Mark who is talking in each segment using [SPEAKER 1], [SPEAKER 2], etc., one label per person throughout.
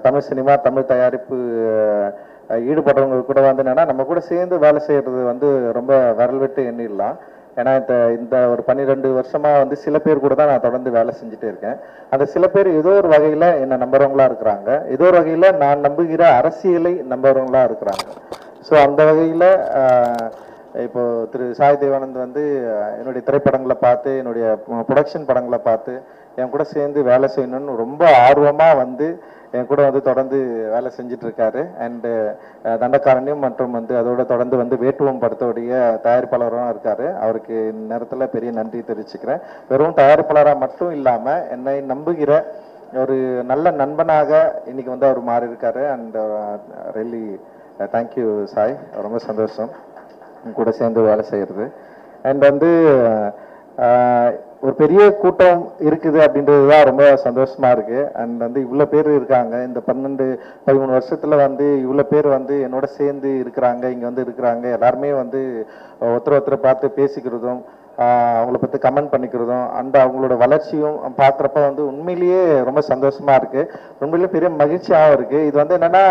[SPEAKER 1] Tamil cinema Tamil தயாரிப்பு ஈடுபடுறவங்க கூட வந்து என்னன்னா நம்ம கூட சேர்ந்து வேலை செய்யறது வந்து ரொம்ப விரல் விட்டு எண்ணிடலாம். ஏன்னா இந்த ஒரு 12 வருஷமா வந்து சில பேர் கூட தான் நான் தொடர்ந்து வேலை செஞ்சுட்டே இருக்கேன். அந்த சில பேர் ஏதோ ஒரு வகையில என்ன நம்புறவங்களா இருக்கிறாங்க, ஏதோ ஒரு வகையில நான் நம்புகிற அரசியலை நம்புறவங்களா இருக்கிறாங்க. ஸோ அந்த வகையில இப்போ திரு சாய் தேவானந்த் வந்து என்னுடைய திரைப்படங்களை பார்த்து என்னுடைய ப்ரொடக்ஷன் படங்களை பார்த்து என் கூட சேர்ந்து வேலை செய்யணும்னு ரொம்ப ஆர்வமா வந்து என் கூட வந்து தொடர்ந்து வேலை செஞ்சுட்டு இருக்காரு. அண்டு தண்டகாரண்யம் மற்றும் வந்து அதோட தொடர்ந்து வந்து வேட்டுவம் படத்தோடைய தயாரிப்பாளரும் இருக்காரு. அவருக்கு இந்த நேரத்தில் பெரிய நன்றி தெரிவிச்சுக்கிறேன். வெறும் தயாரிப்பாளராக மட்டும் இல்லாமல் என்னை நம்புகிற ஒரு நல்ல நண்பனாக இன்னைக்கு வந்து அவர் மாறி இருக்காரு. அண்ட் ரியலி தேங்க்யூ சாய், ரொம்ப சந்தோஷம் கூட சேர்ந்து வேலை செய்யறது. அண்ட் வந்து ஒரு பெரிய கூட்டம் இருக்குது அப்படின்றது தான் ரொம்ப சந்தோஷமா இருக்கு. அண்ட் வந்து இவ்வளோ பேர் இருக்காங்க. இந்த 12-13 வருஷத்துல வந்து இவ்வளோ பேர் வந்து என்னோட சேர்ந்து இருக்கிறாங்க, இங்கே வந்து இருக்கிறாங்க. எல்லாருமே வந்து ஒருத்தரை பார்த்து பேசிக்கிறதும் அவங்கள பற்றி கமெண்ட் பண்ணிக்கிறதும் அண்ட் அவங்களோட வளர்ச்சியும் பார்க்குறப்ப வந்து உண்மையிலேயே ரொம்ப சந்தோஷமா இருக்கு, உண்மையிலேயே பெரிய மகிழ்ச்சியாகவும் இருக்கு. இது வந்து என்னன்னா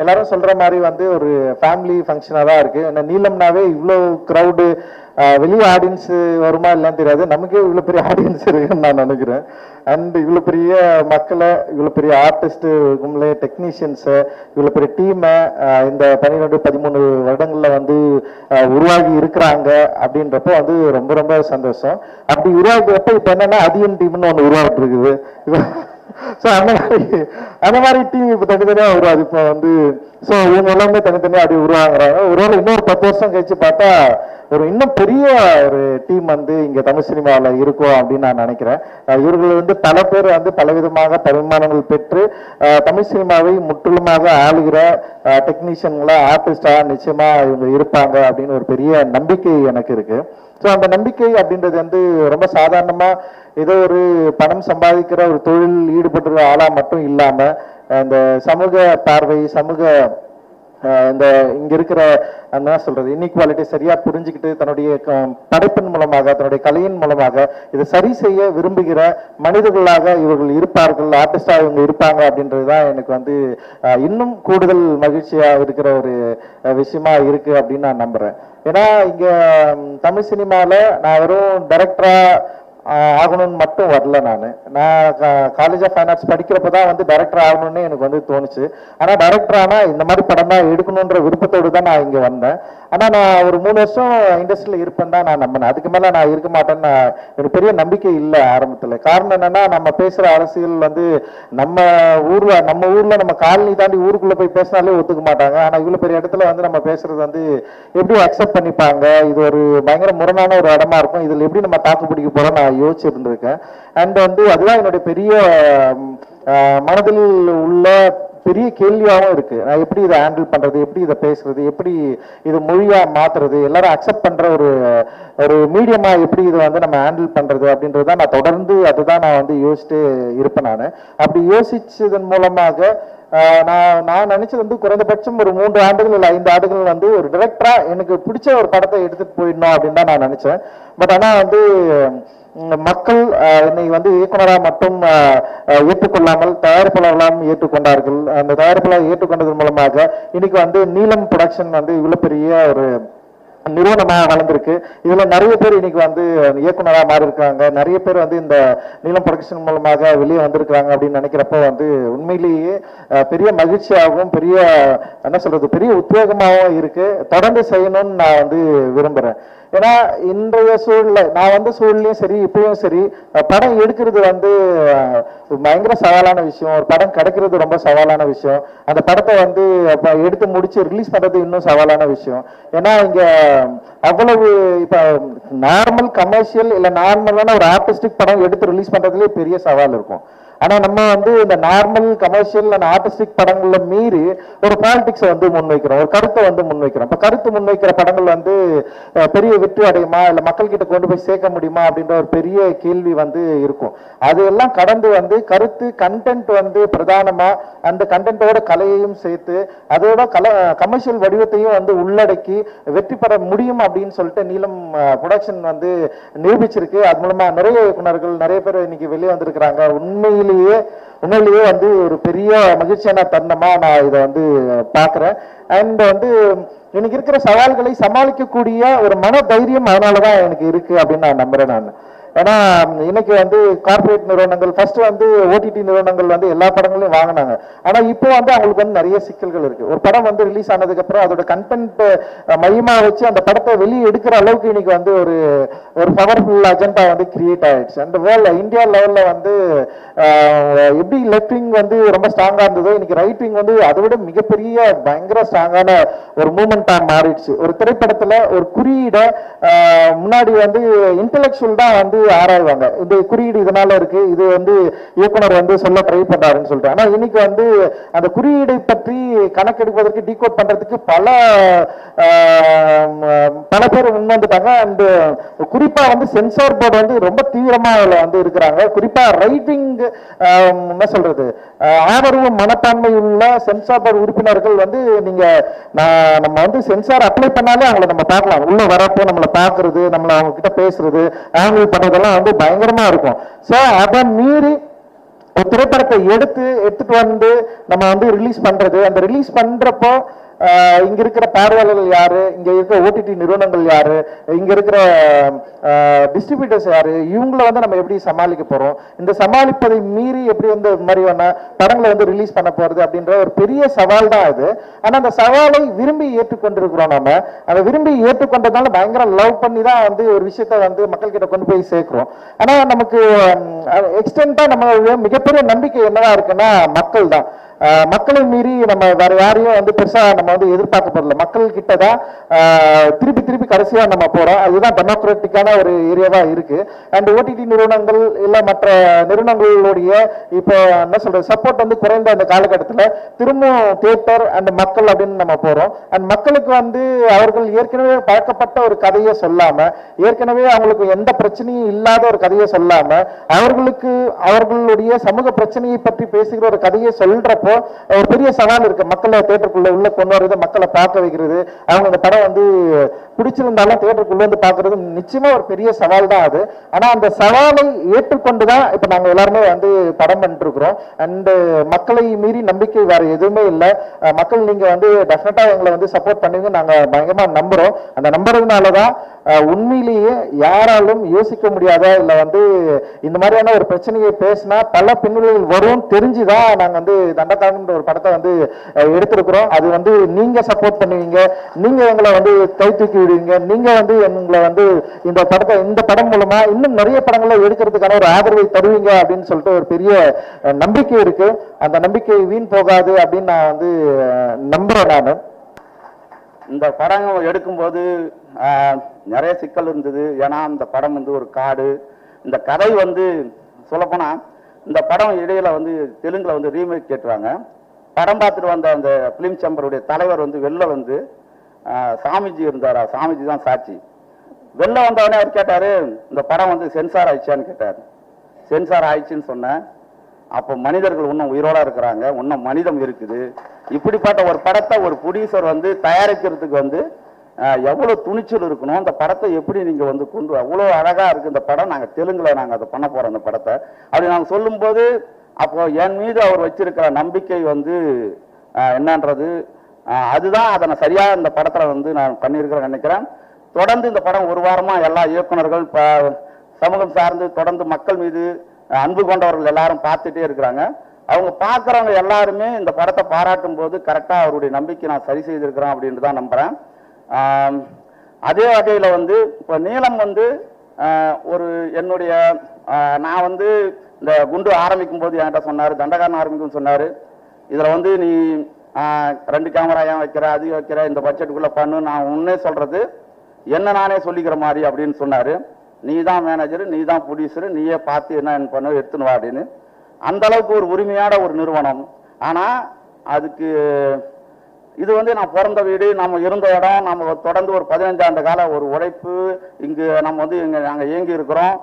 [SPEAKER 1] எல்லாரும் சொல்ற மாதிரி வந்து ஒரு ஃபேமிலி ஃபங்க்ஷனாக தான் இருக்கு. ஏன்னா நீலம்னாவே இவ்வளோ க்ரௌடு, வெளியே ஆடியன்ஸ் வருமா இல்லைன்னு தெரியாது, நமக்கே இவ்வளோ பெரிய ஆடியன்ஸ் இருக்குன்னு நான் நினைக்கிறேன். அண்ட் இவ்வளோ பெரிய மக்களை, இவ்வளோ பெரிய ஆர்டிஸ்ட்டு, கும்பலே டெக்னீஷியன்ஸை, இவ்வளோ பெரிய டீமை இந்த 12-13 வருடங்களில் வந்து உருவாகி இருக்கிறாங்க அப்படின்றப்போ வந்து ரொம்ப ரொம்ப சந்தோஷம். அப்படி உருவாக்குறப்ப இப்போ என்னன்னா அதியன் டீம்னு ஒன்று உருவாகிட்டு இருக்குது. ஸோ அந்த மாதிரி டீம் இப்போ தனித்தனியாக உருவாது. இப்போ வந்து ஸோ இவங்க எல்லாமே தனித்தனியாக அப்படி உருவாங்குறாங்க. ஒருவேளை இன்னொரு 10 வருஷம் கழிச்சு பார்த்தா ஒரு இன்னும் பெரிய ஒரு டீம் வந்து இங்கே தமிழ் சினிமாவில் இருக்கும் அப்படின்னு நான் நினைக்கிறேன். இவர்கள் வந்து பல பேர் வந்து பலவிதமாக பரிமாணங்கள் பெற்று தமிழ் சினிமாவை முற்றிலுமாக ஆளுகிற டெக்னீஷியன்களா, ஆர்டிஸ்டா நிச்சயமா இவங்க இருப்பாங்க அப்படின்னு ஒரு பெரிய நம்பிக்கை எனக்கு இருக்கு. ஸோ அந்த நம்பிக்கை அப்படின்றது வந்து ரொம்ப சாதாரணமா ஏதோ ஒரு பணம் சம்பாதிக்கிற ஒரு தொழில் ஈடுபட்டுற ஆளா மட்டும் இல்லாம அந்த சமூக பார்வை, சமூக இந்த இங்க இருக்கிற என்ன சொல்றது இன்இக்வாலிட்டி சரியா புரிஞ்சுக்கிட்டு தன்னுடைய படைப்பின் மூலமாக, தன்னுடைய கலையின் மூலமாக இதை சரி செய்ய விரும்புகிற மனிதர்களாக இவர்கள் இருப்பார்கள், ஆர்டிஸ்டா இவங்க இருப்பாங்க அப்படின்றதுதான் எனக்கு வந்து இன்னும் கூடுதல் மகிழ்ச்சியா இருக்கிற ஒரு விஷயமா இருக்கு அப்படின்னு நான் நம்புறேன். ஏன்னா இங்க தமிழ் சினிமால நான் வெறும் டைரக்டரா ஆகணும்னு மட்டும் வரல. நான் காலேஜ் ஆஃப் ஃபைன் ஆர்ட்ஸ் படிக்கிறப்ப தான் வந்து டைரக்டர் ஆகணும்னு எனக்கு வந்து தோணுச்சு. ஆனால் டைரக்டர் ஆனால் இந்த மாதிரி படம் தான் எடுக்கணுன்ற விருப்பத்தோடு தான் நான் இங்கே வந்தேன். ஆனால் நான் ஒரு 3 வருஷம் இண்டஸ்ட்ரியில் இருப்பேன் தான் நான் நம்பினேன். அதுக்கு மேலே நான் இருக்க மாட்டேன்னு எனக்கு பெரிய நம்பிக்கை இல்லை ஆரம்பத்தில். காரணம் என்னன்னா நம்ம பேசுகிற அரசியல் வந்து நம்ம ஊரில் நம்ம காலனி தாண்டி ஊருக்குள்ளே போய் பேசினாலே ஒத்துக்க மாட்டாங்க. ஆனால் இவ்வளோ பெரிய இடத்துல வந்து நம்ம பேசுறது வந்து எப்படி அக்செப்ட் பண்ணிப்பாங்க, இது ஒரு பயங்கர முரணான ஒரு இடமா இருக்கும், இதில் எப்படி நம்ம தாக்கு பிடிக்க போகிறோம் நான் யோசிச்சு இருந்திருக்கேன். அண்ட் வந்து அதுதான் என்னுடைய பெரிய மனதில் உள்ள பெரிய கேள்வியாகவும் இருக்கு. நான் எப்படி இதை ஹேண்டில் பண்றது, எப்படி இதை பேசுறது, எப்படி இது மொழியா மாத்துறது, எல்லாரும் அக்செப்ட் பண்ற ஒரு மீடியமா எப்படி இதை வந்து நம்ம ஹேண்டில் பண்றது அப்படின்றத நான் தொடர்ந்து அதுதான் நான் வந்து யோசிச்சுட்டு இருப்பேன். நான் அப்படி யோசிச்சதன் மூலமாக நான் நினைச்சது வந்து குறைந்தபட்சம் ஒரு 3 ஆண்டுகள் இல்லை 5 ஆண்டுகள் வந்து ஒரு டைரக்டரா எனக்கு பிடிச்ச ஒரு படத்தை எடுத்துட்டு போயிடணும் அப்படின்னு தான் நான் நினைச்சேன். பட் ஆனா வந்து மக்கள் என்னை வந்து இயக்குனராக மட்டும் ஏற்றுக்கொள்ளாமல் தயாரிப்பாளர்களாகவும் ஏற்றுக்கொண்டார்கள். அந்த தயாரிப்பாளர் ஏற்றுக்கொண்டதன் மூலமாக இன்னைக்கு வந்து நீலம் ப்ரொடக்ஷன் வந்து இவ்வளவு பெரிய ஒரு நிறுவனமாக வளர்ந்துருக்கு. இதுல நிறைய பேர் இன்னைக்கு வந்து இயக்குனராக மாறி இருக்காங்க, நிறைய பேர் வந்து இந்த நீலம் ப்ரொடக்ஷன் மூலமாக வெளியே வந்திருக்கிறாங்க அப்படின்னு நினைக்கிறப்போ வந்து உண்மையிலேயே பெரிய மகிழ்ச்சியாகவும் பெரிய என்ன சொல்றது பெரிய உத்வேகமாகவும் இருக்கு. தொடர்ந்து செய்யணும்னு நான் வந்து விரும்புறேன். ஏன்னா இன்றைய சூழ்நிலை நான் வந்து சூழ்நிலையும் சரி இப்பயும் சரி படம் எடுக்கிறது வந்து பயங்கர சவாலான விஷயம். ஒரு படம் கிடைக்கிறது ரொம்ப சவாலான விஷயம். அந்த படத்தை வந்து எடுத்து முடிச்சு ரிலீஸ் பண்றது இன்னும் சவாலான விஷயம். ஏன்னா இங்க அவ்வளவு இப்ப நார்மல் கமர்ஷியல் இல்ல நார்மலான ஒரு ஆர்டிஸ்டிக் படம் எடுத்து ரிலீஸ் பண்றதுலேயே பெரிய சவால் இருக்கும். ஆனா நம்ம வந்து இந்த நார்மல் கமர்ஷியல் அண்ட் ஆர்டிஸ்டிக் படங்கள்ல மீறி ஒரு பாலிடிக்ஸ் வந்து முன்வைக்கிறோம், ஒரு கருத்தை வந்து முன்வைக்கிறோம். இப்ப கருத்து முன்வைக்கிற படங்கள் வந்து பெரிய வெற்றி அடையுமா இல்ல மக்கள் கிட்ட கொண்டு போய் சேர்க்க முடியுமா அப்படின்ற ஒரு பெரிய கேள்வி வந்து இருக்கும். அதையெல்லாம் கடந்து வந்து கருத்து கண்டென்ட் வந்து பிரதானமா அந்த கண்டென்ட்டோட கலையையும் சேர்த்து அதோட கமர்ஷியல் வடிவத்தையும் வந்து உள்ளடக்கி வெற்றி பெற முடியும் அப்படின்னு சொல்லிட்டு நீலம் ப்ரொடக்ஷன் வந்து நிரூபிச்சிருக்கு. அது மூலமா நிறைய இயக்குனர்கள் நிறைய பேர் இன்னைக்கு வெளியே வந்திருக்கிறாங்க. உண்மையிலேயே உண்மையிலேயே வந்து ஒரு பெரிய மகிழ்ச்சியான தருணமா நான் இதை வந்து பார்க்குறேன். அண்ட் வந்து எனக்கு இருக்கிற சவால்களை சமாளிக்கக்கூடிய ஒரு மன தைரியம் அதனாலதான் எனக்கு இருக்கு அப்படின்னு நான் நம்புறேன். நான் ஏன்னா இன்னைக்கு வந்து கார்பரேட் நிறுவனங்கள் ஃபர்ஸ்ட் வந்து ஓடிடி நிறுவனங்கள் வந்து எல்லா படங்களையும் வாங்கினாங்க. ஆனா இப்போ வந்து அவங்களுக்கு வந்து நிறைய சிக்கல்கள் இருக்கு. ஒரு படம் வந்து ரிலீஸ் ஆனதுக்கு அப்புறம் அதோட கண்டென்ட் மையமா வச்சு அந்த படத்தை வெளியே எடுக்கிற அளவுக்கு இன்னைக்கு வந்து ஒரு ஒரு பவர்ஃபுல் அஜெண்டா வந்து கிரியேட் ஆயிடுச்சு. அந்த வேர்ல்ட் இந்தியா லெவல்ல வந்து எப்படி லெஃப்ட் விங் வந்து ரொம்ப ஸ்ட்ராங்கா இருந்ததோ இன்னைக்கு ரைட் விங் வந்து அதை விட மிகப்பெரிய பயங்கர ஸ்ட்ராங்கான ஒரு மூவ்மெண்டா மாறிடுச்சு. ஒரு திரைப்படத்துல ஒரு குறியீட முன்னாடி வந்து இன்டெலெக்சுவல் தான் வந்து ஆராய்வாங்க. இந்த குறியீடு இதனால இருக்கு, இது வந்து இயக்குனர் வந்து சொல்ல ட்ரை பண்றாருன்னு சொல்லிட்டு. ஆனா இன்னைக்கு வந்து அந்த குறியீடை பற்றி கணக்கெடுப்பதற்கு டீகோட் பண்றதுக்கு பல பேர் முன்வந்துட்டாங்க. அண்ட் குறிப்பா வந்து சென்சார் போர்டு வந்து ரொம்ப தீவிரமா அதுல வந்து இருக்கிறாங்க. குறிப்பா ரைட்டிங் என்ன சொல்றது ஆதரவு மனப்பான்மை உள்ள சென்சார் போர்டு உறுப்பினர்கள் வந்து நீங்க நம்ம வந்து சென்சார் அப்ளை பண்ணாலே அவங்களை நம்ம பார்க்கலாம். உள்ள வரப்போ நம்மளை பார்க்கறது, நம்மளை அவங்க கிட்ட பேசுறது, ஆங்கிள் பண்றதெல்லாம் வந்து பயங்கரமா இருக்கும். சோ அதை மீறி ஒரு திரைப்படத்தை எடுத்துட்டு வந்து நம்ம வந்து ரிலீஸ் பண்றது, அந்த ரிலீஸ் பண்றப்போ இங்க இருக்கிற பார்வையாளர்கள் யாரு, இங்க இருக்கிற ஓடிடி நிறுவனங்கள் யாரு, இங்க இருக்கிற டிஸ்ட்ரிபியூட்டர்ஸ் யாரு, இவங்களை வந்து நம்ம எப்படி சமாளிக்க போறோம், இந்த சமாளிப்பதை மீறி எப்படி வந்து மாதிரியான படங்களை வந்து ரிலீஸ் பண்ண போறது அப்படின்ற ஒரு பெரிய சவால் தான் அது. ஆனா அந்த சவாலை விரும்பி ஏற்றுக்கொண்டிருக்கிறோம். நம்ம அதை விரும்பி ஏற்றுக்கொண்டதால பயங்கர லவ் பண்ணி தான் வந்து ஒரு விஷயத்த வந்து மக்கள் கிட்ட கொண்டு போய் சேர்க்கிறோம். ஆனா நமக்கு எக்ஸ்டென்டா நம்ம மிகப்பெரிய நம்பிக்கை என்னவா இருக்குன்னா மக்கள் தான். மக்களை மீறி நம்ம வேற யாரையும் வந்து பெருசா நம்ம வந்து எதிர்பார்க்க போறதில்ல. மக்கள் கிட்டதான் திருப்பி கடைசியா நம்ம போறோம். அதுதான் டெமோக்ராட்டிக்கான ஒரு ஏரியாவா இருக்கு. அண்ட் ஓடிடி நிறுவனங்கள் இல்ல மற்ற நிறுவனங்களுடைய இப்போ என்ன சொல்றது சப்போர்ட் வந்து குறைந்த அந்த காலகட்டத்தில் திரும்பவும் தியேட்டர் அண்ட் மக்கள் அப்படின்னு நம்ம போறோம். அண்ட் மக்களுக்கு வந்து அவர்கள் ஏற்கனவே பழக்கப்பட்ட ஒரு கதையை சொல்லாம, ஏற்கனவே அவங்களுக்கு எந்த பிரச்சனையும் இல்லாத ஒரு கதையை சொல்லாம, அவர்களுடைய சமூக பிரச்சனையை பற்றி பேசுகிற ஒரு கதையை சொல்றப்போ ஒரு பெரிய சவால் இருக்கு. மக்களை தியேட்டருக்குள்ள உள்ள கொண்டு வரது, மக்களை பார்க்க வைக்கிறது, அவங்க அந்த படம் வந்து பிடிச்சிருந்தாலும் தியேட்டருக்குள்ள வந்து பார்க்கறது நிச்சயமா ஒரு பெரிய சவால் தான் அது. ஆனா அந்த சவாலை ஏற்றுக்கொண்டுதான் இப்ப நாங்க எல்லாருமே வந்து படம் பண்ணிட்டு இருக்கிறோம். அண்ட் மக்களை மீறி நம்பிக்கை வேற எதுவுமே இல்லை. மக்கள் நீங்க வந்து டெஃபினட்டா எங்களை வந்து சப்போர்ட் பண்ணுவீங்க நாங்க பயங்கரமா நம்புறோம். அந்த நம்புறதுனாலதான் உண்மையிலேயே யாராலும் யோசிக்க முடியாத இல்ல வந்து இந்த மாதிரியான ஒரு பிரச்சனையை பேசினா பல பின்னணிகள் வரும் தெரிஞ்சுதான் நாங்க வந்து தண்டகாரன்ற ஒரு படத்தை வந்து எடுத்திருக்கிறோம். அது வந்து நீங்க சப்போர்ட் பண்ணுவீங்க, நீங்க எங்களை வந்து கை தூக்கி விடுவீங்க, நீங்க வந்து எங்களை வந்து இந்த படம் மூலமா இன்னும் நிறைய படங்களை எடுக்கிறதுக்கான ஒரு ஆதரவை தருவீங்க அப்படின்னு சொல்லிட்டு ஒரு பெரிய நம்பிக்கை இருக்கு. அந்த நம்பிக்கை வீண் போகாது அப்படின்னு நான் வந்து நம்புறேன். நான்
[SPEAKER 2] இந்த படம் எடுக்கும்போது நிறைய சிக்கல் இருந்தது. ஏன்னா இந்த படம் வந்து ஒரு காடு. இந்த கதை வந்து சொல்லப்போனா இந்த படம் இடையில வந்து தெலுங்குல வந்து ரீமேக் கேட்டுறாங்க. படம் பார்த்துட்டு வந்த அந்த பிலிம் சேம்பருடைய தலைவர் வந்து வெளில வந்து சாமிஜி இருந்தாரா, சாமிஜி தான் சாட்சி. வெளில வந்தவொடனே அவர் கேட்டாரு, இந்த படம் வந்து சென்சார் ஆயிடுச்சான்னு கேட்டார். சென்சார் ஆயிடுச்சுன்னு சொன்னேன். அப்போ மனிதர்கள் இன்னும் உயிரோட இருக்கிறாங்க, இன்னும் மனிதம் இருக்குது. இப்படிப்பட்ட ஒரு படத்தை ஒரு ப்ரொடியூசர் வந்து தயாரிக்கிறதுக்கு வந்து எவ்வளவு துணிச்சல் இருக்கணும், அந்த படத்தை எப்படி நீங்க வந்து கொண்டு அவ்வளோ அழகா இருக்கு இந்த படம், நாங்க தெலுங்குல நாங்க அதை பண்ண போறோம் அந்த படத்தை அப்படி நாங்க சொல்லும் போது அப்போ என் மீது அவர் வச்சிருக்கிற நம்பிக்கை வந்து என்னன்றது அதுதான் அதை நான் சரியா இந்த படத்துல வந்து நான் பண்ணியிருக்கிறேன் நினைக்கிறேன். தொடர்ந்து இந்த படம் ஒரு வாரமா எல்லா இயக்குநர்கள் சமூகம் சார்ந்து தொடர்ந்து மக்கள் மீது அன்பு கொண்டவர்கள் எல்லாரும் பார்த்துட்டே இருக்கிறாங்க. அவங்க பார்க்குறவங்க எல்லாருமே இந்த படத்தை பாராட்டும் போது கரெக்டாக அவருடைய நம்பிக்கை நான் சரி செய்திருக்கிறேன் அப்படின்னு தான் நம்புகிறேன். அதே வகையில் வந்து இப்போ நீலம் வந்து ஒரு என்னுடைய நான் வந்து இந்த குண்டு ஆரம்பிக்கும் போது என்கிட்ட சொன்னார், தண்டகாரன் ஆரம்பிக்கும் சொன்னார், இதில் வந்து நீ 2 கேமரா ஏன் வைக்கிற, அது வைக்கிற, இந்த பட்ஜெட்டுக்குள்ளே பண்ணு, நான் உன்னே சொல்கிறது என்ன நானே சொல்லிக்கிற மாதிரி அப்படின்னு சொன்னார். நீ தான் மேனேஜரு, நீ தான் ப்ரொடியூசரு, நீயே பார்த்து என்ன பண்ண எடுத்துன்னு வா அப்படின்னு. அந்த அளவுக்கு ஒரு உரிமையான ஒரு நிறுவனம். ஆனால் அதுக்கு இது வந்து நான் பிறந்த வீடு, நம்ம இருந்த இடம், நம்ம தொடர்ந்து ஒரு 15 ஆண்டு கால ஒரு உழைப்பு, இங்கு நம்ம வந்து இங்கே நாங்கள் இயங்கி இருக்கிறோம்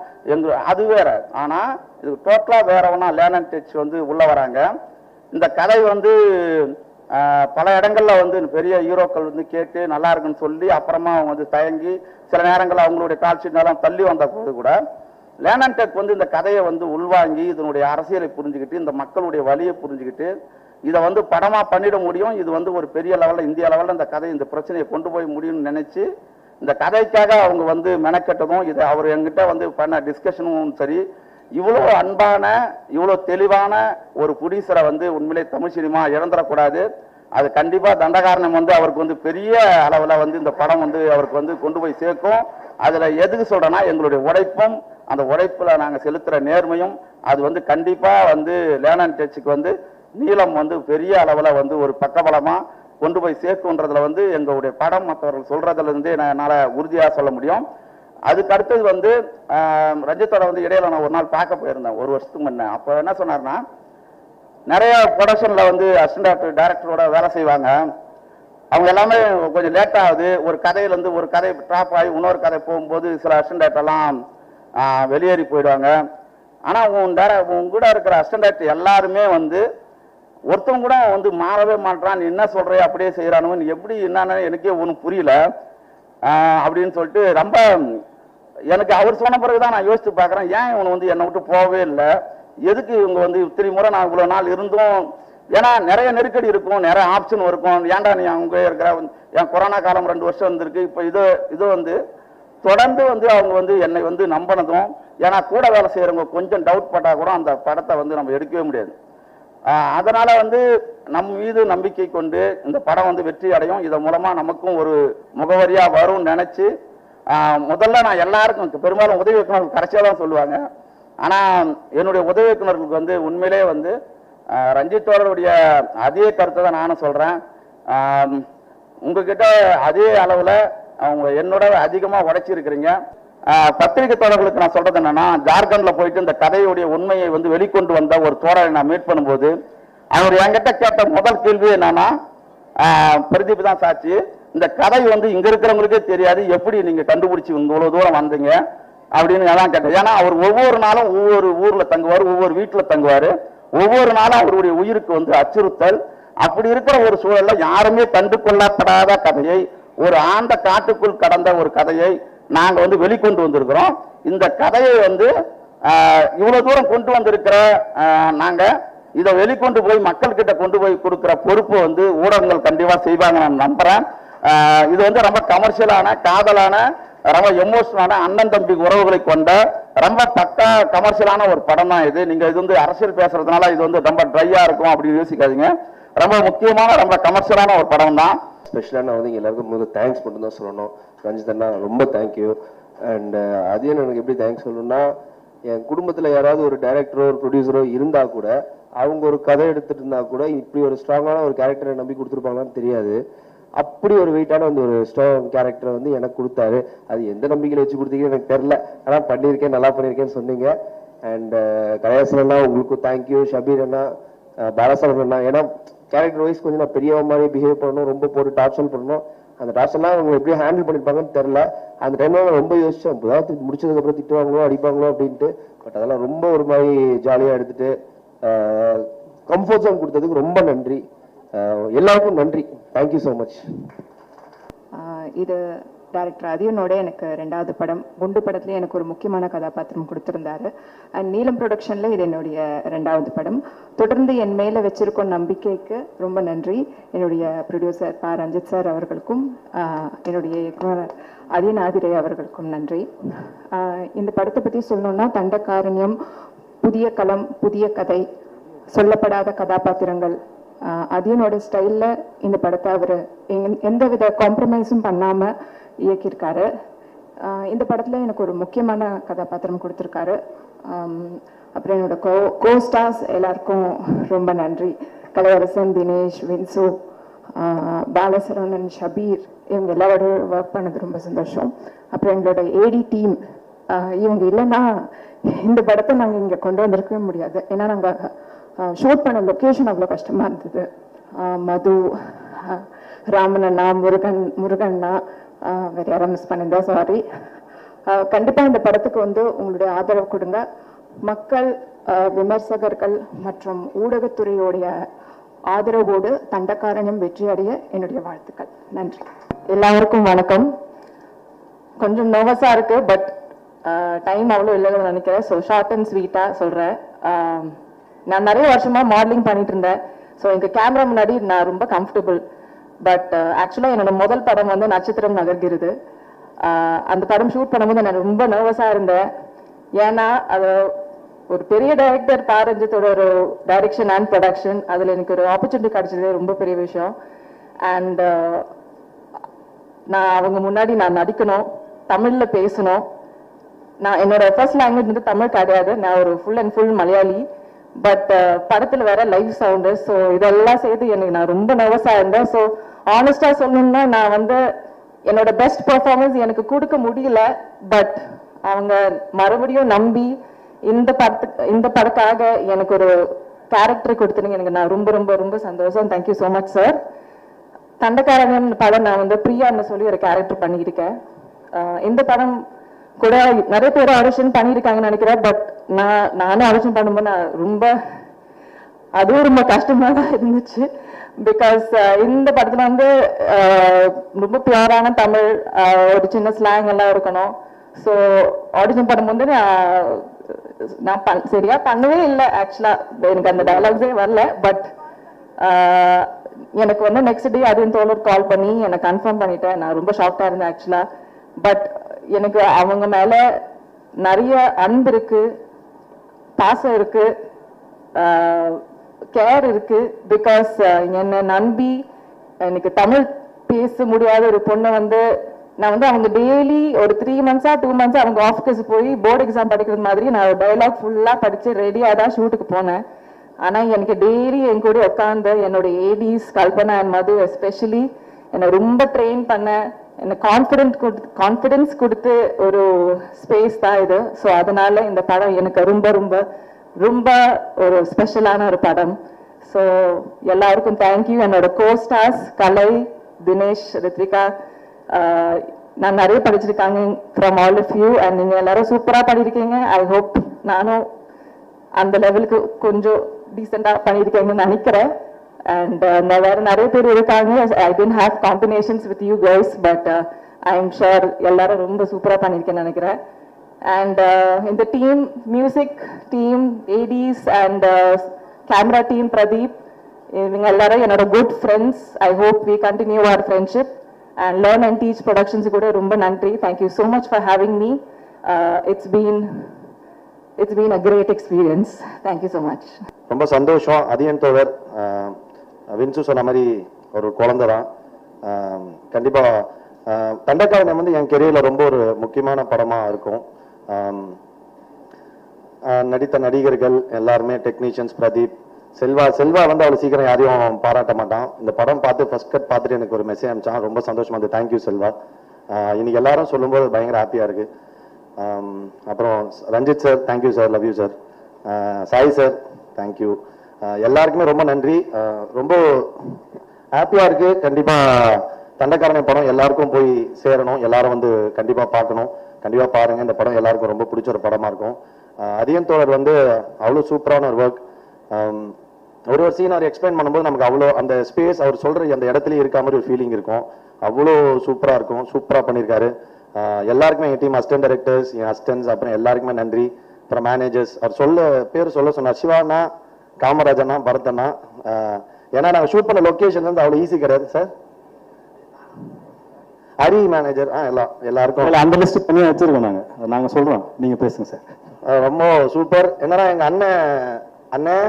[SPEAKER 2] அது வேற. ஆனால் இது டோட்டலாக வேற ஒன்றா லேர்ன் டச் வந்து உள்ள வராங்க. இந்த கதை வந்து பல இடங்கள்ல வந்து பெரிய ஹீரோக்கள் வந்து கேட்டு நல்லா இருக்குன்னு சொல்லி அப்புறமா அவங்க வந்து தயங்கி சில நேரங்களில் அவங்களுடைய கால்ஷீட்னாலும் தள்ளி வந்த போது கூட லேண்ட் டெக் வந்து இந்த கதையை வந்து உள்வாங்கி இதனுடைய அரசியலை புரிஞ்சுக்கிட்டு இந்த மக்களுடைய வழியை புரிஞ்சுக்கிட்டு இதை வந்து படமா பண்ணிட முடியும். இது வந்து ஒரு பெரிய லெவலில் இந்திய லெவலில் இந்த கதை இந்த பிரச்சனையை கொண்டு போய் முடியும்னு நினைச்சு இந்த கதைக்காக அவங்க வந்து மெனக்கெட்டதும் இது அவர் எங்கிட்ட வந்து பண்ண டிஸ்கஷனும் சரி, இவ்வளோ அன்பான இவ்வளோ தெளிவான ஒரு ப்ரொடியூசரை வந்து உண்மையிலே தமிழ் சினிமா இழந்துடக்கூடாது. அது கண்டிப்பா தண்டகாரணம் வந்து அவருக்கு வந்து பெரிய அளவில் வந்து இந்த படம் வந்து அவருக்கு வந்து கொண்டு போய் சேர்க்கும். அதுல எதுக்கு சொல்றேன்னா எங்களுடைய உழைப்பும் அந்த உழைப்புல நாங்கள் செலுத்துற நேர்மையும் அது வந்து கண்டிப்பா வந்து லேண்ட் டெச்சுக்கு வந்து நீளம் வந்து பெரிய அளவில் வந்து ஒரு பக்கபலமா கொண்டு போய் சேர்க்குன்றதுல வந்து எங்களுடைய படம் மற்றவர்கள் சொல்றதுல இருந்து என்னால உறுதியாக சொல்ல முடியும். அதுக்கு அடுத்தது வந்து ரஞ்சித்தோட வந்து இடையில நான் ஒரு நாள் பார்க்க போயிருந்தேன், ஒரு வருஷத்துக்கு முன்ன. அப்போ என்ன சொன்னார்னா, நிறைய ப்ரொடக்ஷன்ல வந்து அசிஸ்டன்ட் டைரக்டரோட வேலை செய்வாங்க, அவங்க எல்லாமே கொஞ்சம் லேட் ஆகுது. ஒரு கதையிலேருந்து ஒரு கதை ட்ராப் ஆகி இன்னொரு கதை போகும்போது சில அசிஸ்டன்ட் எல்லாம் வெளியேறி போயிடுவாங்க. ஆனால் உன் கூட இருக்கிற அசிஸ்டன்ட் எல்லாருமே வந்து ஒருத்தவங்க கூட வந்து மாறவே மாட்டான், நீ என்ன சொல்ற அப்படியே செய்யறானு எப்படி என்னன்னு எனக்கே ஒன்றும் புரியல அப்படின்னு சொல்லிட்டு ரொம்ப எனக்கு அவர் சொன்ன பிறகுதான் நான் யோசிச்சு பார்க்குறேன், ஏன் இவனை வந்து என்னை விட்டு போகவே இல்லை, எதுக்கு இவங்க வந்து இத்தனை முறை நான் இவ்வளோ நாள் இருந்தும். ஏன்னா நிறைய நெருக்கடி இருக்கும், நிறைய ஆப்ஷன் இருக்கும். ஏன்டா நீ அவங்க இருக்கிற என் கொரோனா காலம் 2 வருஷம் இருந்திருக்கு. இப்போ இது வந்து தொடர்ந்து வந்து அவங்க வந்து என்னை வந்து நம்பினதும், ஏன்னா கூட வேலை செய்யறவங்க கொஞ்சம் டவுட் பட்டா கூட அந்த படத்தை வந்து நம்ம எடுக்கவே முடியாது. அதனால வந்து நம் மீது நம்பிக்கை கொண்டு இந்த படம் வந்து வெற்றி அடையும், இதன் மூலமா நமக்கும் ஒரு முகவரியா வரும்னு நினைச்சு முதல்ல நான் எல்லாருக்கும் பெரும்பாலும் உதவி இயக்குநர்கள் கடைசியாக தான் சொல்லுவாங்க. ஆனா என்னுடைய உதவி இயக்குநர்களுக்கு வந்து உண்மையிலே வந்து ரஞ்சித்தோருடைய அதே கருத்தை தான் நானும் சொல்றேன். உங்ககிட்ட அதே அளவுல அவங்க என்னோட அதிகமா உழைச்சிருக்கிறீங்க. பத்திரிகை தோழர்களுக்கு நான் சொல்றது என்னன்னா, ஜார்க்கண்ட்ல போயிட்டு இந்த கதையுடைய உண்மையை வந்து வெளிக்கொண்டு வந்த ஒரு தோழரை நான் மீட் பண்ணும்போது அவர் என்கிட்ட கேட்ட முதல் கேள்வி என்னன்னா, பிரதீப் தான் சாட்சி, இந்த கதை வந்து இங்க இருக்கிறவங்களுக்கே தெரியாது, எப்படி நீங்க கண்டுபிடிச்சு இவ்வளவு தூரம் வந்தீங்க அப்படின்னு எல்லாம் கேட்டேன். ஏன்னா அவர் ஒவ்வொரு நாளும் ஒவ்வொரு ஊர்ல தங்குவார், ஒவ்வொரு வீட்டுல தங்குவாரு, ஒவ்வொரு நாளும் அவருடைய உயிருக்கு வந்து அச்சுறுத்தல். அப்படி இருக்கிற ஒரு சூழல்ல யாருமே கண்டு கொள்ளப்படாத கதையை, ஒரு ஆண்ட காட்டுக்குள் கடந்த ஒரு கதையை நாங்க வந்து வெளிக்கொண்டு வந்திருக்கிறோம். இந்த கதையை வந்து இவ்வளவு தூரம் கொண்டு வந்திருக்கிற நாங்க இதை வெளிக்கொண்டு போய் மக்கள் கிட்ட கொண்டு போய் கொடுக்கிற பொறுப்பு வந்து ஊடகங்கள் கண்டிப்பா செய்வாங்க நான் நம்புறேன். இது வந்து ரொம்ப கமர்ஷியலான, காதலான, ரொம்ப எமோஷனலான அண்ணன் தம்பி உறவுகளை கொண்ட ரொம்ப பக்கா கமர்ஷியலான ஒரு படம் தான் இது. நீங்க இது வந்து அரசியல் பேசுறதுனால இது வந்து ரொம்ப ட்ரையா இருக்கும் அப்படின்னு யோசிக்காதீங்க. ரொம்ப முக்கியமான ரொம்ப கமர்ஷியலான ஒரு படம் தான்.
[SPEAKER 3] ஸ்பெஷலாக நான் வந்து எல்லாருக்கும் முதல்ல தேங்க்ஸ் மட்டும் தான் சொல்லணும். ரஞ்சித் அண்ணா ரொம்ப தேங்க்யூ. அண்ட் அதே எனக்கு எப்படி தேங்க்ஸ் சொல்லணும்னா, என் குடும்பத்தில் யாராவது ஒரு டைரக்டரோ ஒரு ப்ரொடியூசரோ இருந்தால் கூட, அவங்க ஒரு கதை எடுத்துட்டு இருந்தா கூட இப்படி ஒரு ஸ்ட்ராங்கான ஒரு கேரக்டரை நம்பி கொடுத்துருப்பாங்களான்னு தெரியாது. அப்படி ஒரு வெயிட்டான வந்து ஒரு ஸ்ட்ராங் கேரக்டரை வந்து எனக்கு கொடுத்தாரு. அது எந்த நம்பிக்கையில் வச்சு கொடுத்தீங்கன்னு எனக்கு தெரில, ஆனால் பண்ணியிருக்கேன், நல்லா பண்ணியிருக்கேன்னு சொன்னீங்க. அண்ட் கலையாசன் அண்ணா உங்களுக்கும் தேங்க்யூ. ஷபீர் அண்ணா, பாலசரன் அண்ணா, ஏன்னா கேரக்டர் வைஸ் கொஞ்சம் நான் பெரியவ மாதிரி பிஹேவ் பண்ணணும், ரொம்ப போட்டு டார்ச்சர் பண்ணணும். அந்த டார்ச்சர்லாம் அவங்க எப்படி ஹேண்டில் பண்ணியிருப்பாங்கன்னு தெரில. அந்த டைம்ல நான் ரொம்ப யோசிச்சேன், ஏதாவது முடிச்சதுக்கப்புறம் திட்டுவாங்களோ அடிப்பாங்களோ அப்படின்ட்டு. பட் அதெல்லாம் ரொம்ப ஒரு மாதிரி ஜாலியாக எடுத்துட்டு கம்ஃபர்ட் ஜோன் கொடுத்ததுக்கு ரொம்ப நன்றி. எல்லாருக்கும் நன்றி. Thank you so much.
[SPEAKER 4] இது டைரக்டர் அதியனோட எனக்கு 2வது படம். குண்டு படத்துல எனக்கு ஒரு முக்கியமான கதாபாத்திரம் கொடுத்திருந்தாரு. அண்ட் நீலம் ப்ரொடக்ஷன்ல இது என்னுடைய 2வது படம். தொடர்ந்து என் மேல வச்சிருக்கும் நம்பிக்கைக்கு ரொம்ப நன்றி. என்னுடைய ப்ரொடியூசர் ரஞ்சித் சார் அவர்களுக்கும், என்னுடைய இயக்குனர் அதியன் ஆதிரை அவர்களுக்கும் நன்றி. இந்த படத்தை பத்தி சொல்லணும்னா, தண்டகாரண்யம், புதிய களம், புதிய கதை, சொல்லப்படாத கதாபாத்திரங்கள், அதியனோட ஸ்டைல்ல இந்த படத்தை அவர் எந்தவித காம்ப்ரமைஸும் பண்ணாம இயக்கியிருக்காரு. இந்த படத்துல எனக்கு ஒரு முக்கியமான கதாபாத்திரம் கொடுத்துருக்காரு. அப்புறம் என்னோட கோ ஸ்டார்ஸ் எல்லாருக்கும் ரொம்ப நன்றி. கலையரசன், தினேஷ், வின்சு, பாலசரவணன், ஷபீர், இவங்க எல்லாரோட ஒர்க் பண்ணது ரொம்ப சந்தோஷம். அப்புறம் எங்களோட ஏடி டீம், இவங்க இல்லைன்னா இந்த படத்தை நாங்கள் இங்கே கொண்டு வந்திருக்கவே முடியாது. ஏன்னா நாங்கள் ஷூட் பண்ண லொக்கேஷன் அவ்வளோ கஷ்டமாக இருந்தது. மது, ராமனண்ணா, முருகண்ணா, வேறு யாரும் மிஸ் பண்ணியிருந்தா சாரி. கண்டிப்பாக இந்த படத்துக்கு வந்து உங்களுடைய ஆதரவு கொடுங்க. மக்கள், விமர்சகர்கள் மற்றும் ஊடகத்துறையோடைய ஆதரவோடு தண்டகாரண்யம் வெற்றி அடைய என்னுடைய வாழ்த்துக்கள். நன்றி. எல்லாருக்கும் வணக்கம். கொஞ்சம் நர்வஸாக இருக்கு, பட் டைம் அவ்வளோ இல்லைன்னு நினைக்கிறேன். ஸோ ஷார்ட் அண்ட் ஸ்வீட்டாக சொல்கிறேன். நான் நிறைய வருஷமாக மாடலிங் பண்ணிட்டு இருந்தேன். ஸோ எனக்கு கேமரா முன்னாடி நான் ரொம்ப கம்ஃபர்டபுள். பட் ஆக்சுவலாக என்னோட முதல் படம் வந்து நட்சத்திரம் நகர்கிறது. அந்த படம் ஷூட் பண்ணும்போது நான் ரொம்ப நர்வஸாக இருந்தேன். ஏன்னா அது ஒரு பெரிய டைரக்டர் பாரஞ்சித்தோட ஒரு டைரக்ஷன் அண்ட் ப்ரொடக்ஷன், அதில் எனக்கு ஒரு ஆப்பர்ச்சுனிட்டி கிடைச்சது ரொம்ப பெரிய விஷயம். அண்ட் நான் அவங்க முன்னாடி நான் நடிக்கணும், தமிழில் பேசணும். நான் என்னோட ஃபர்ஸ்ட் லாங்குவேஜ் வந்து தமிழ் கிடையாது, நான் ஒரு full and full Malayali. But படத்தில் வேற லைவ் சவுண்டு. ஸோ இதெல்லாம் சேர்த்து எனக்கு நான் ரொம்ப நர்வஸாக இருந்தேன். ஸோ ஆனஸ்டாக சொல்லணும்னா நான் வந்து என்னோட பெஸ்ட் பர்ஃபார்மன்ஸ் எனக்கு கொடுக்க முடியல. பட் அவங்க மறுபடியும் நம்பி இந்த படத்துக்காக எனக்கு ஒரு கேரக்டர் கொடுத்துருங்க. எனக்கு நான் ரொம்ப ரொம்ப ரொம்ப சந்தோஷம். Thank you so much sir. Thandakaaran படம் நான் வந்து பிரியான்னு சொல்லி ஒரு கேரக்டர் பண்ணியிருக்கேன். இந்த படம் கூட நிறைய பேர் ஆடிஷன் பண்ணியிருக்காங்கன்னு நினைக்கிறேன். பட் நானும் ஆடிஷன் பண்ணும்போது நான் அதுவும் ரொம்ப கஷ்டமாக தான் இருந்துச்சு. பிகாஸ் இந்த படத்தில் வந்து ரொம்ப பியூரான தமிழ், ஒரு சின்ன ஸ்லாங் எல்லாம் இருக்கணும். ஸோ ஆடிஷன் பண்ணும்போது நான் சரியா பண்ணவே இல்லை. ஆக்சுவலாக எனக்கு அந்த டயலாக்ஸே வரல. பட் எனக்கு வந்து நெக்ஸ்ட் டே அதுவும் தோழர் கால் பண்ணி என்னை கன்ஃபார்ம் பண்ணிட்டேன். நான் ரொம்ப ஷாக்டாக இருந்தேன் ஆக்சுவலாக. பட் எனக்கு அவங்க மேல நிறைய அன்பு இருக்கு, பாசம் இருக்கு, கேர் இருக்கு. பிகாஸ் என்னை நம்பி எனக்கு தமிழ் பேச முடியாத ஒரு பொண்ணை வந்து நான் வந்து அவங்க டெய்லி ஒரு 3 months 2 months அவங்க ஆஃபீஸ் போய் போர்டு எக்ஸாம் படிக்கிறது மாதிரி நான் ஒரு டைலாக் ஃபுல்லாக படித்து ரெடியாக தான் ஷூட்டுக்கு போனேன். ஆனால் எனக்கு டெய்லி என் கூட உட்காந்து என்னோட ADs Kalpana and Madhu especially என்னை ரொம்ப ட்ரெயின் பண்ண, எனக்கு கான்ஃபிடென்ஸ் கொடுத்து ஒரு ஸ்பேஸ் தான் இது. ஸோ அதனால இந்த படம் எனக்கு ரொம்ப ரொம்ப ரொம்ப ஒரு ஸ்பெஷலான ஒரு படம். ஸோ எல்லாருக்கும் தேங்க்யூ. என்னோட கோஸ்டார்ஸ் கலை, தினேஷ், ரித்விகா, நான் நிறைய படிச்சிருக்காங்க from all of you. And நீங்கள் எல்லாரும் சூப்பராக பண்ணியிருக்கீங்க. ஐ ஹோப் நானும் அந்த லெவலுக்கு கொஞ்சம் டீசெண்டாக பண்ணியிருக்கேங்கன்னு நினைக்கிறேன். And வேற நிறைய பேர் இருக்காங்க. I didn't have combinations with you guys, but I am sure எல்லாரும் ரொம்ப சூப்பரா பண்ணிருக்கேன்னு நினைக்கிறேன். And in the team, music team, ADs and camera team, Pradeep, இவங்க எல்லாரும் என்னோட good friends. I hope we continue our friendship. And Learn and Teach Productions கூட ரொம்ப நன்றி. Thank you so much for having me. It's been a great experience. Thank you so much.
[SPEAKER 5] ரொம்ப சந்தோஷம். அதியன் தோழர் வின்சு சொன்ன மாதிரி ஒரு குழந்தை தான். கண்டிப்பாக தண்டக்காரன் வந்து என் கெரியரில் ரொம்ப ஒரு முக்கியமான படமாக இருக்கும். நடித்த நடிகர்கள் எல்லாருமே, டெக்னீஷியன்ஸ், பிரதீப், செல்வா வந்து அவ்வளோ சீக்கிரம் யாரையும் பாராட்ட மாட்டான். இந்த படம் பார்த்து ஃபர்ஸ்ட் கட் பார்த்துட்டு எனக்கு ஒரு மெசேஜ் அனுப்பிச்சான். ரொம்ப சந்தோஷமா இருந்தது. தேங்க்யூ செல்வா. இன்னைக்கு எல்லாரும் சொல்லும்போது பயங்கர ஹாப்பியாக இருக்கு. அப்புறம் Ranjith sir, thank you sir, love you sir. Sai sir, thank you. எல்லாருக்குமே ரொம்ப நன்றி. ரொம்ப ஹாப்பியாக இருக்கு. கண்டிப்பாக தண்டக்காரனை படம் எல்லாருக்கும் போய் சேரணும். எல்லாரும் வந்து கண்டிப்பாக பார்க்கணும். கண்டிப்பாக பாருங்க. இந்த படம் எல்லாருக்கும் ரொம்ப பிடிச்ச ஒரு படமாக இருக்கும். அதியன் தோழர் வந்து அவ்வளோ சூப்பரான ஒரு ஒர்க். ஒரு சீன் அவர் எக்ஸ்பிளைன் பண்ணும்போது நமக்கு அவ்வளோ அந்த ஸ்பேஸ் அவர் சொல்கிற அந்த இடத்துலயே இருக்க மாதிரி ஒரு ஃபீலிங் இருக்கும். அவ்வளோ சூப்பராக இருக்கும். சூப்பராக பண்ணியிருக்காரு. எல்லாருக்குமே என் டீம் அசிஸ்டன்ட் டைரக்டர்ஸ், என் அசிஸ்டன்ஸ், அப்புறம் எல்லாருக்குமே நன்றி. அப்புறம் மேனேஜர்ஸ், அவர் பேர் சொன்னார். சிவானா, காமராஜனா, பரதனா. ஏன்னா நாங்கள் ஷூட் பண்ண லொக்கேஷன் வந்து அவ்வளோ ஈஸி கிடையாது சார். ஹரி மேனேஜர், எல்லாருக்கும்
[SPEAKER 6] அந்த லிஸ்ட் பண்ணி வச்சிருக்கோம். நாங்கள் சொல்கிறோம், நீங்கள் பேசுங்க சார்.
[SPEAKER 5] ரொம்ப சூப்பர். என்னன்னா எங்கள் அண்ணன்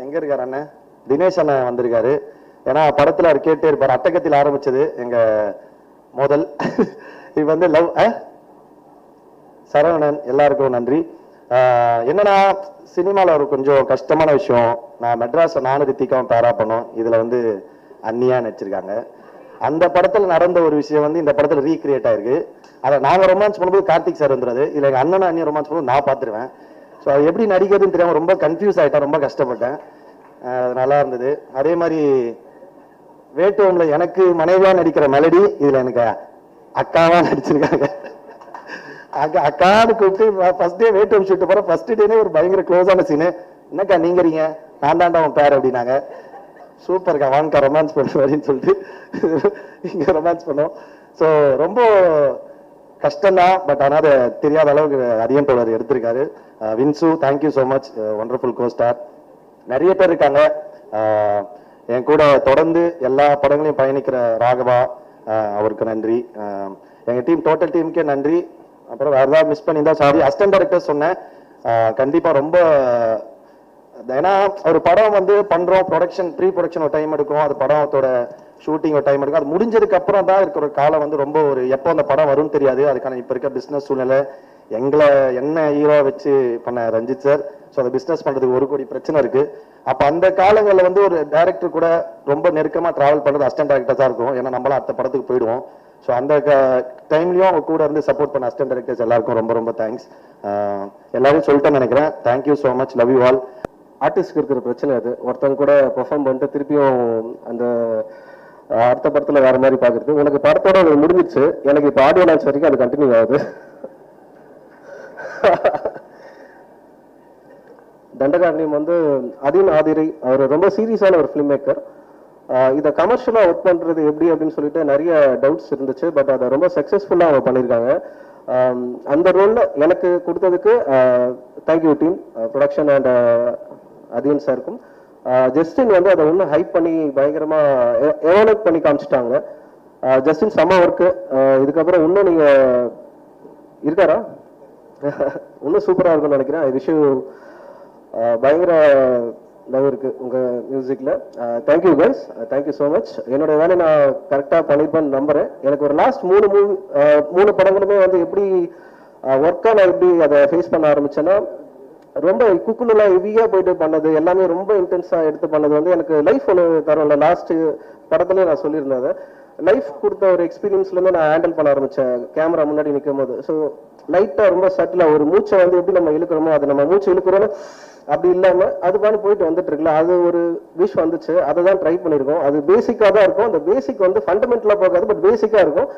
[SPEAKER 5] எங்கே இருக்கார்? அண்ணன் தினேஷ் அண்ணன் வந்திருக்காரு. ஏன்னா படத்தில் அவர் கேட்டே இருப்பார். அட்டகத்தில் ஆரம்பிச்சது எங்கள் முதல் இது வந்து லவ். சரவணன், எல்லாருக்கும் நன்றி. என்னன்னா சினிமாவில் ஒரு கொஞ்சம் கஷ்டமான விஷயம். நான் மெட்ராஸ் நானும் ரித்திகாவும் பேரா பண்ணோம். இதில் வந்து அன்னியா நடிச்சிருக்காங்க. அந்த படத்தில் நடந்த ஒரு விஷயம் வந்து இந்த படத்தில் ரீக்ரியேட் ஆயிருக்கு. அதை நாங்கள் ரொமான்ஸ் பண்ணும்போது கார்த்திக் சார் வந்துடுறது. இதில் எங்கள் அண்ணனும் அண்ணியும் ரொமான்ஸ் பண்ணும்போது நான் பார்த்துருவேன். ஸோ அது எப்படி நடிக்கிறதுன்னு தெரியாமல் ரொம்ப கன்ஃபியூஸ் ஆகிட்டேன். ரொம்ப கஷ்டப்பட்டேன். அது நல்லா இருந்தது. அதே மாதிரி வேட்டுவம்ல எனக்கு மனைவியாக நடிக்கிற மெலடி இதில் எனக்கு அக்காவா நடிச்சிருக்காங்க. அக்கான்னு கூப்பிட்டு ஃபர்ஸ்ட் டே வேட்டுவம் ஷூட்டு போகிற ஃபர்ஸ்ட் டேனே ஒரு பயங்கர க்ளோஸான சீனு. என்னக்கா நீங்கிறீங்க, நான் தாண்டா உன் பேர் அப்படின்னாங்க. சூப்பர்க்கா, வாங்கக்கா ரொமான்ஸ் பண்ணுவாரின்னு சொல்லிட்டு இங்கே ரொமான்ஸ் பண்ணோம். ஸோ ரொம்ப கஷ்டம்தான், பட் ஆனால் அதை தெரியாத அளவுக்கு அதிகம் தோழர் எடுத்திருக்காரு. Vinsu, thank you so much, wonderful co-star. நிறைய பேர் இருக்காங்க என் கூட தொடர்ந்து எல்லா படங்களையும் பயணிக்கிற ராகவா, அவருக்கு நன்றி. எங்கள் டீம், டோட்டல் டீமுக்கே நன்றி. அப்புறம் வேறு ஏதாவது மிஸ் பண்ணியிருந்தா சாரி. அசிஸ்டன்ட் டைரக்டர் சொன்னேன், கண்டிப்பாக ரொம்ப, ஏன்னா ஒரு படம் வந்து பண்றோம், ப்ரொடக்ஷன் ப்ரீ ப்ரொடக்ஷன் ஒரு டைம் எடுக்கும், அது படத்தோட ஷூட்டிங் ஒரு டைம் எடுக்கும், அது முடிஞ்சதுக்கு அப்புறம் தான் இருக்கிற காலம் வந்து ரொம்ப ஒரு எப்போ அந்த படம் வரும்னு தெரியாது. அதுக்கான இப்போ இருக்க பிஸ்னஸ் சூழ்நிலை, என்ன ஹீரோ வச்சு பண்ண ரஞ்சித் சார், ஸோ அந்த பிஸ்னஸ் பண்றதுக்கு 1 கோடி பிரச்சனை இருக்கு. அப்போ அந்த காலங்களில் வந்து ஒரு டைரக்டர் கூட ரொம்ப நெருக்கமாக டிராவல் பண்றது அசிஸ்டன்ட் டைரக்டர் தான் இருக்கும். ஏன்னா நம்மளாம் அடுத்த படத்துக்கு போயிடுவோம். ஸோ அந்த டைம்லயும் அவங்க கூட இருந்து சப்போர்ட் பண்ண அசிஸ்டன்ட் டைரக்டர்ஸ் எல்லாருக்கும் ரொம்ப ரொம்ப தேங்க்ஸ். எல்லாரும் சொல்லிட்டேன்னு நினைக்கிறேன். Thank you so much, love you all.
[SPEAKER 3] ஆர்டிஸ்ட்க்கு இருக்கிற பிரச்சனை அது, ஒருத்தங்க கூட பெர்ஃபார்ம் பண்ணிட்டு திருப்பியும் அந்த அடுத்த படத்துல வேற மாதிரி பாக்குறது. உனக்கு படத்தோட முடிஞ்சிச்சு, எனக்கு இப்போ ஆடியோ லான்ச் வரைக்கும் அது கண்டினியூ ஆகுது. தண்டகாரண்யம் வந்து அதீன் ஆதிரை, அவர் ரொம்ப சீரியஸான ஒரு ஃபிலிம் மேக்கர். இதை கமர்ஷியலா ஒர்க் பண்றது எப்படி அப்படின்னு சொல்லிட்டு நிறைய டவுட்ஸ் இருந்துச்சு. பட் அதை ரொம்ப சக்சஸ்ஃபுல்லா அவங்க பண்ணியிருக்காங்க. அந்த ரோல்ல எனக்கு கொடுத்ததுக்கு thank you team, production and Atin சாருக்கும். ஜஸ்டின் வந்து அதை இன்னும் ஹைப் பண்ணி பயங்கரமா எவாலுவேட் பண்ணி காமிச்சிட்டாங்க. ஜஸ்டின் செம்ம ஒர்க்கு. இதுக்கப்புறம் இன்னும் நீங்க இருக்காரா, இன்னும் சூப்பரா இருக்கும்னு நினைக்கிறேன். ஐ விஷ் யூ பயங்கர லவ் இருக்கு உங்க மியூசிக்ல. Thank you guys, thank you so much. என்னோட வேலையை நான் கரெக்டா பண்ணிருப்பேன்னு நம்புறேன். எனக்கு ஒரு லாஸ்ட் 3 படங்களுமே வந்து எப்படி ஒர்க்கா நான் எப்படி அதை ஃபேஸ் பண்ண ஆரம்பிச்சேன்னா, ரொம்ப குக்குலாம் ஹெவியா போயிட்டு பண்ணது எல்லாமே ரொம்ப இன்டென்ஸா எடுத்து பண்ணது வந்து எனக்கு லைஃப் ஒன்று தரல. லாஸ்ட் படத்துலயே நான் சொல்லியிருந்தேன், லைஃப் கொடுத்த ஒரு எக்ஸ்பீரியன்ஸ்ல இருந்து நான் ஹேண்டில் பண்ண ஆரம்பிச்சேன் கேமரா முன்னாடி நிற்கும் போது. ஸோ லைட்டா ரொம்ப சட்டிலா ஒரு மூச்சை வந்து எப்படி நம்ம இழுக்கிறோமோ, அது நம்ம மூச்சு இழுக்கிறோன்னு அப்படி இல்லாம அது பாட்டு போயிட்டு வந்துட்டு இருக்குல்ல, அது ஒரு விஷ் வந்துச்சு. அதை தான் ட்ரை பண்ணிருக்கோம். அது பேசிக்கா தான் இருக்கும். அந்த பேசிக் வந்து ஃபண்டமெண்டலா போகாது, பட் பேசிக்கா இருக்கும்.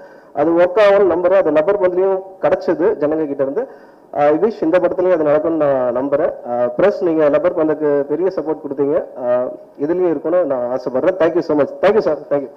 [SPEAKER 3] அது ஒர்க் ஆகும்னு நம்புறேன். அது லப்பர் பண்றதுலயும் கிடைச்சது ஜனங்க கிட்ட இருந்து. விஷ் இந்த படத்துலயும் அது நடக்கும்னு நான் நம்புறேன். ப்ளஸ் நீங்க லப்பர் பந்துக்கு பெரிய சப்போர்ட் கொடுத்தீங்க, இதுலயும் இருக்கணும்னு நான் ஆசைப்படுறேன். Thank you so much. Thank you sir, thank you.